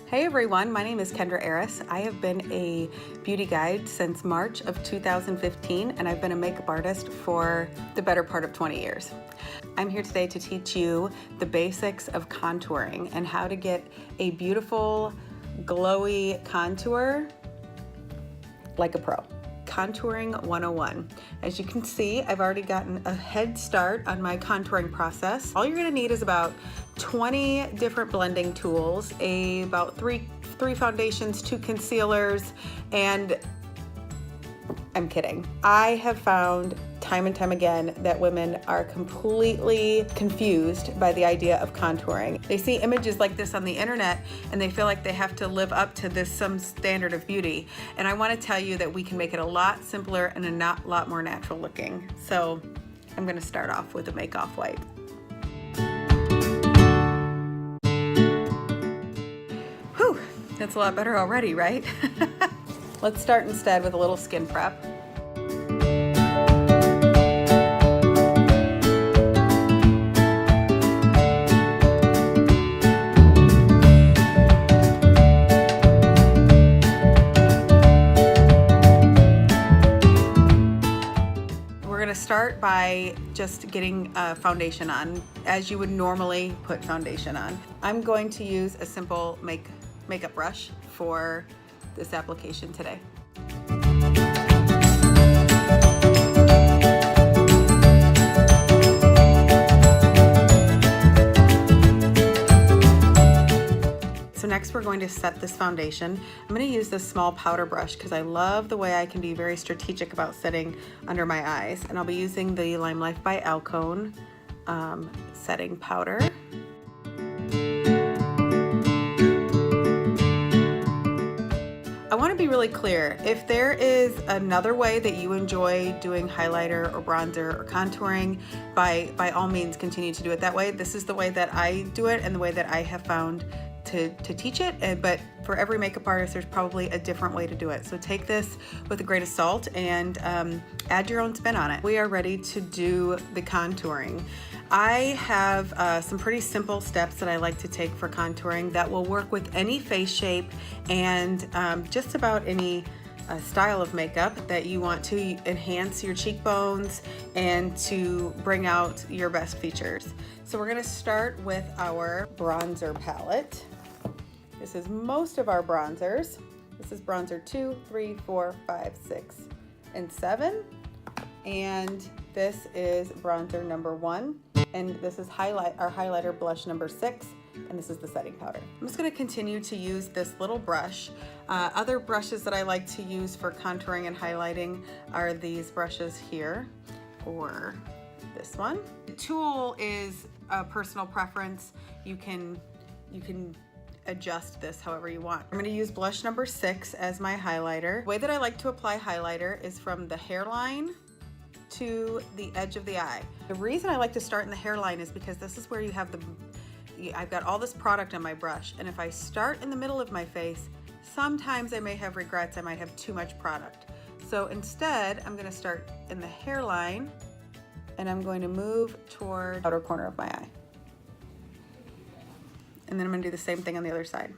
Hey everyone, my name is Kendra Aris. I have been a beauty guide since March of 2015, and I've been a makeup artist for the better part of 20 years. I'm here today to teach you the basics of contouring and how to get a beautiful, glowy contour like a pro. Contouring 101. As you can see, I've already gotten a head start on my contouring process. All you're gonna need is about 20 different blending tools, about three foundations, 2 concealers, and I'm kidding. I have found time and time again that women are completely confused by the idea of contouring. They see images like this on the internet and they feel like they have to live up to some standard of beauty. And I want to tell you that we can make it a lot simpler and a lot more natural looking. So I'm going to start off with a make-off wipe. Whew, that's a lot better already, right? Let's start instead with a little skin prep. We're going to start by just getting foundation on, as you would normally put foundation on. I'm going to use a simple makeup brush for this application today. So next we're going to set this foundation. I'm going to use this small powder brush because I love the way I can be very strategic about setting under my eyes. And I'll be using the LimeLife by Alcone setting powder. I want to be really clear. If there is another way that you enjoy doing highlighter or bronzer or contouring, by all means continue to do it that way. This is the way that I do it and the way that I have found to teach it, but for every makeup artist there's probably a different way to do it. So take this with a grain of salt and add your own spin on it. We are ready to do the contouring. I have some pretty simple steps that I like to take for contouring that will work with any face shape and just about any style of makeup that you want to enhance your cheekbones and to bring out your best features. So we're going to start with our bronzer palette. This is most of our bronzers. This is bronzer 2, 3, 4, 5, 6, and 7. And this is bronzer number 1. And this is our highlighter blush number 6. And this is the setting powder. I'm just going to continue to use this little brush. Other brushes that I like to use for contouring and highlighting are these brushes here, or this one. The tool is a personal preference. You can adjust this however you want. I'm going to use blush number 6 as my highlighter. The way that I like to apply highlighter is from the hairline to the edge of the eye. The reason I like to start in the hairline is because this is where you have I've got all this product on my brush, and if I start in the middle of my face, sometimes I may have regrets. I might have too much product. So instead, I'm going to start in the hairline and I'm going to move toward the outer corner of my eye. And then I'm going to do the same thing on the other side.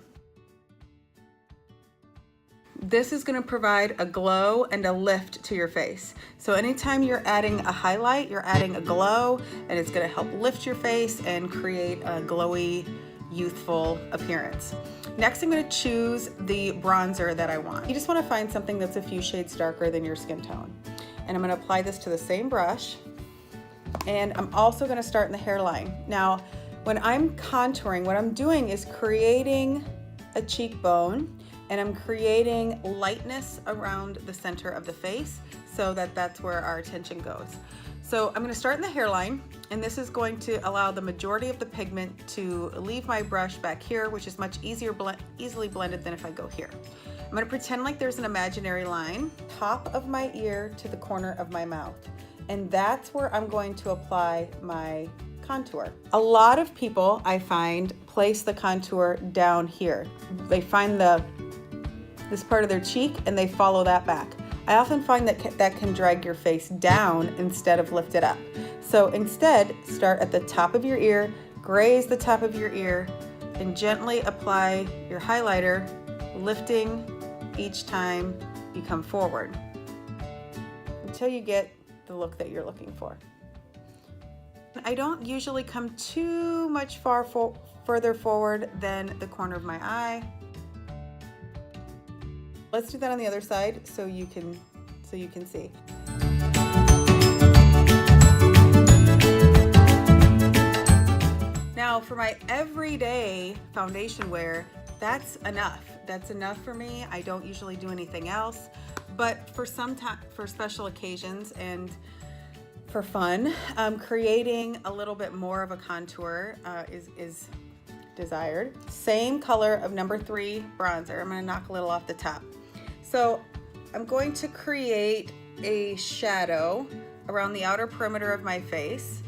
This is going to provide a glow and a lift to your face. So anytime you're adding a highlight, you're adding a glow, and it's going to help lift your face and create a glowy, youthful appearance. Next, I'm going to choose the bronzer that I want. You just want to find something that's a few shades darker than your skin tone. And I'm going to apply this to the same brush. And I'm also going to start in the hairline. Now, when I'm contouring, what I'm doing is creating a cheekbone, and I'm creating lightness around the center of the face so that that's where our attention goes. So I'm going to start in the hairline, and this is going to allow the majority of the pigment to leave my brush back here, which is much easily blended than if I go here. I'm going to pretend like there's an imaginary line, top of my ear to the corner of my mouth, and that's where I'm going to apply my contour. A lot of people, I find, place the contour down here. They find this part of their cheek and they follow that back. I often find that can drag your face down instead of lift it up. So instead, start at the top of your ear, graze the top of your ear, and gently apply your highlighter, lifting each time you come forward until you get the look that you're looking for. I don't usually come too much further forward than the corner of my eye. Let's do that on the other side so you can see. Now for my everyday foundation wear, that's enough. That's enough for me. I don't usually do anything else, but for special occasions and for fun, creating a little bit more of a contour is desired. Same color of number 3 bronzer. I'm gonna knock a little off the top. So I'm going to create a shadow around the outer perimeter of my face,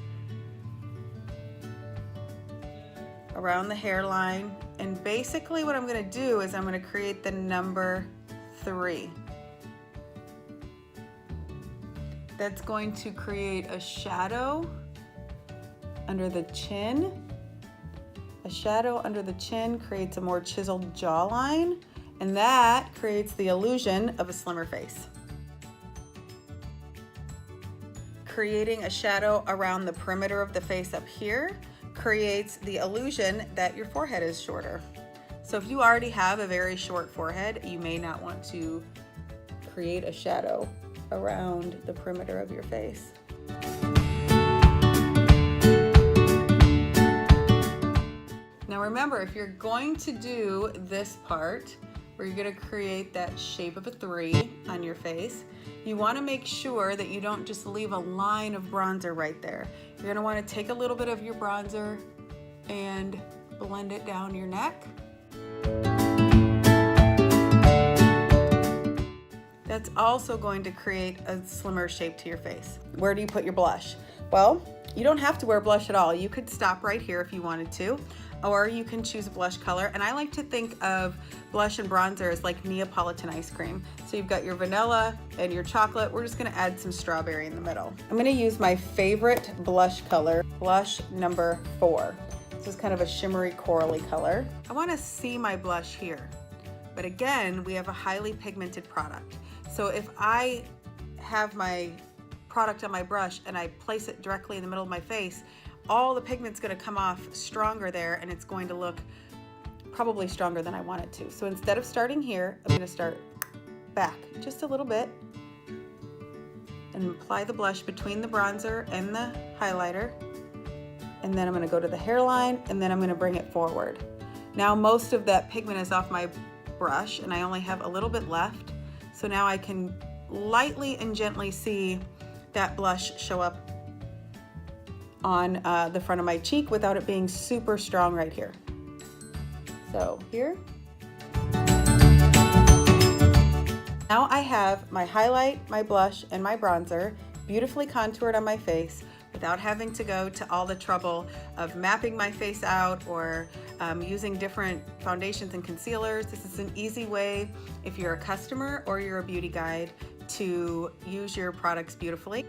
around the hairline, and basically what I'm gonna do is I'm gonna create the number 3. That's going to create a shadow under the chin. A shadow under the chin creates a more chiseled jawline, and that creates the illusion of a slimmer face. Creating a shadow around the perimeter of the face up here creates the illusion that your forehead is shorter. So if you already have a very short forehead, you may not want to create a shadow around the perimeter of your face. Now remember, if you're going to do this part, where you're gonna create that shape of a 3 on your face, you wanna make sure that you don't just leave a line of bronzer right there. You're gonna wanna take a little bit of your bronzer and blend it down your neck. That's also going to create a slimmer shape to your face. Where do you put your blush? Well, you don't have to wear blush at all. You could stop right here if you wanted to, or you can choose a blush color. And I like to think of blush and bronzer as like Neapolitan ice cream. So you've got your vanilla and your chocolate. We're just gonna add some strawberry in the middle. I'm gonna use my favorite blush color, blush number 4. This is kind of a shimmery corally color. I wanna see my blush here. But again, we have a highly pigmented product. So if I have my product on my brush and I place it directly in the middle of my face, all the pigment's gonna come off stronger there, and it's going to look probably stronger than I want it to. So instead of starting here, I'm gonna start back just a little bit and apply the blush between the bronzer and the highlighter. And then I'm gonna go to the hairline, and then I'm gonna bring it forward. Now most of that pigment is off my brush and I only have a little bit left. So now I can lightly and gently see that blush show up on the front of my cheek without it being super strong right here. So here. Now I have my highlight, my blush, and my bronzer beautifully contoured on my face without having to go to all the trouble of mapping my face out or using different foundations and concealers. This is an easy way, if you're a customer or you're a beauty guide, to use your products beautifully.